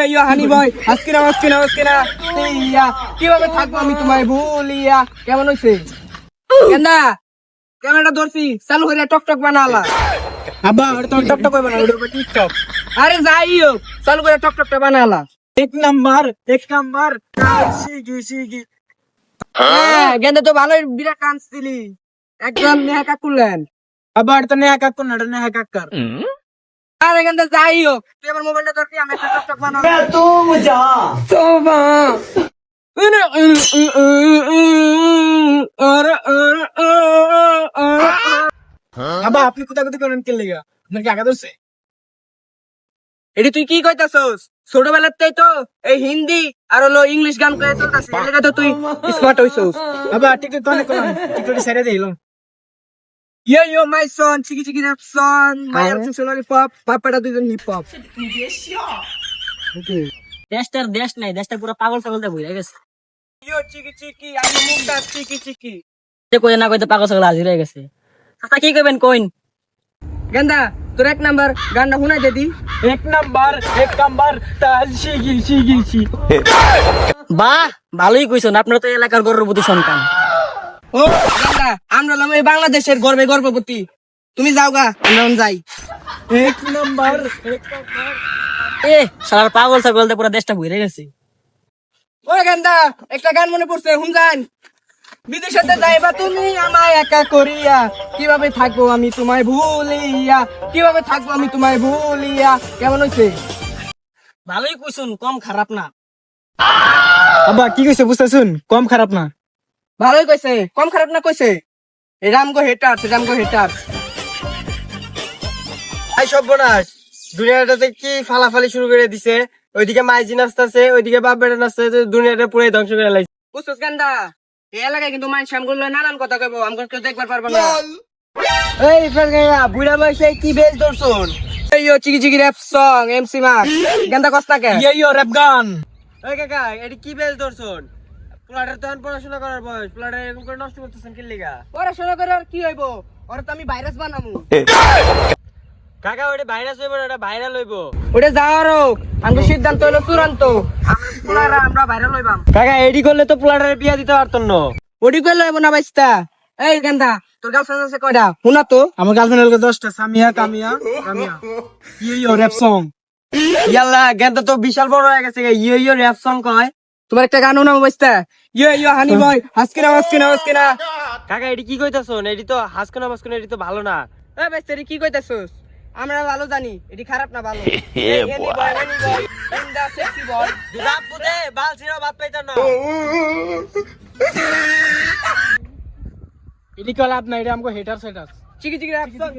ইয়ো হানি বয় হাসকিনা ইয়া কিভাবে থাকবো আমি তোমায় ভুলিয়া কেমন হইছে গেন্দা ক্যামেরাটা ধরছি চালু করে টকটক বানালা আব্বা ওটা তো টক টক কইবা না, ওটা টিকটক। আরে যাইও চালু করে টকটকটা বানালা এক নাম্বার সিগি হ্যাঁ গেন্দা তো ভালোই বিরাট ডান্স দিলি একদম নেহা কাকুলেন আব্বা ওটা তো নেহা কাক্কর না, এটা নেহা কাক্কার। আরে গেন্দা যাইও তুই আমার মোবাইলটা ধরতি আমি একটা টকটক বানাবো আব্বা আপনি কোথা কোথা করেন কে লেগা? আপনার কি আগা ধরছে? এটি তুই কি কইতাছস ছোটবেলাতেই তো এই হিন্দি আর হলো ইংলিশ গান কয়ে চলতাছিস এর লাগা তো তুই স্মার্ট হইছস আব্বা টিকটক কোনে কোন টিকটক সাইডে দেইলো। ইয়ো মাই সন চিকি র‍্যাপ সন মাই অ্যাকচুয়ালি পপ পাপাটা দুইজন হিপ হপ দেশটার দেশ নাই, দেশটা পুরো পাগল ছাগল দিয়ে ভরে গেছে। ইয়ো চিকি আমি মুখটা চিকি যে কই না কইতে পাগল ছাগল হাজির হয়ে গেছে। চাচা কি কইবেন কইন? গেন্দা তোর এক নাম্বার গানটা শুনাই দে দি এক নাম্বার তাল সিগি বাহ ভালোই কইছেন, আপনারা তো এলাকার গর্ভবতী সন্তান। ও গেন্দা আমরা হলাম এই বাংলাদেশের গর্ভবতী তুমি যাও গা আমরা যাই এক নাম্বার এ শালার পাগল ছাগল দিয়ে পুরো দেশটা ভরে গেছে। ও গেন্দা একটা গান মনে পড়ছে হুনজান বিদেশেতে যাইবা তুমি আমায় একা করিয়া কিভাবে থাকবো আমি তোমায় ভুলিয়া কিভাবে থাকবো আমি তোমায় ভুলিয়া কেমন হইছে ভালোই কইছেন, কম খারাপ না। আব্বা কি কইছে বুঝতাছুন? কম খারাপ না। ভালোই কইছে কম খারাপ না কইছে রামগো হেটার আই সর্বনাশ, দুনিয়াটাতে কি ফালাফালি শুরু করে দিছে। ওইদিকে মাইজি নাচতেছে, ওইদিকে বাপ বেটা নাচতেছে, দুনিয়াটা পুরো ধ্বংস করে লাইছে। বুঝছস গেন্দা এই এলাকায় কিন্তু মানুষ আমগুলো নানান কথা কইবো আমগুলো কেউ দেখবার পারবো না এই ফেরগাইয়া বুড়া বয়সে কি বেশ দর্শন। ইয়ো চিকি র‍্যাপ সং এমসি মার্ক গেন্দা কস্তা কে ইয়ো র‍্যাপ গান। এই কাকা এটি কি বেশ দর্শন? প্লাটার তখন পড়াশোনা করার বয়স, প্লাটার এরকম করে নষ্ট করতেছেন কি লিগা? পড়াশোনা করে আর কি হইবো ওরা তো আমি ভাইরাস বানামু কাকা ওটা ভাইরাস হইব না, ওটা ভাইরাল হইব। ওটা যাওয়ার হোক আমাদের সিদ্ধান্ত হলো চূড়ান্ত আমরা ভাইরাল হইবাম কাকা এডি করলে তো প্লাটারে বিয়া দিতে পারতেন না। ওডি কইলে হইব না বাইস্তা এই গেন্দা তোর গার্লফ্রেন্ড আছে কয়টা শুনা তো আমার গার্লফ্রেন্ড হলো 10টা, সামিয়া কামিয়া রামিয়া। ইয়ো র‍্যাপ সং। ইয়াল্লা গেন্দা তো বিশাল বড় হয়ে গেছে। ইয়ো র‍্যাপ সং কয়। তোমার একটা গান শোনাবো বাইস্তা ইয়ো হানি বয় হাসকিনা কাকা এডি কি কইতাছন? এডি তো হাসকুনা মাসকুনা, এডি তো ভালো না। এই বাইস্তা এটি কি কইতাছস আমরা ভালো জানি এটি খারাপ না ভালো any boy in the sexy boy বাপ পুতে বাল ছিড়া বাপ পাইতাম না। এডি কল আপ না, এডি আমগো হেটার সেটাস। চিকি র‍্যাপ সং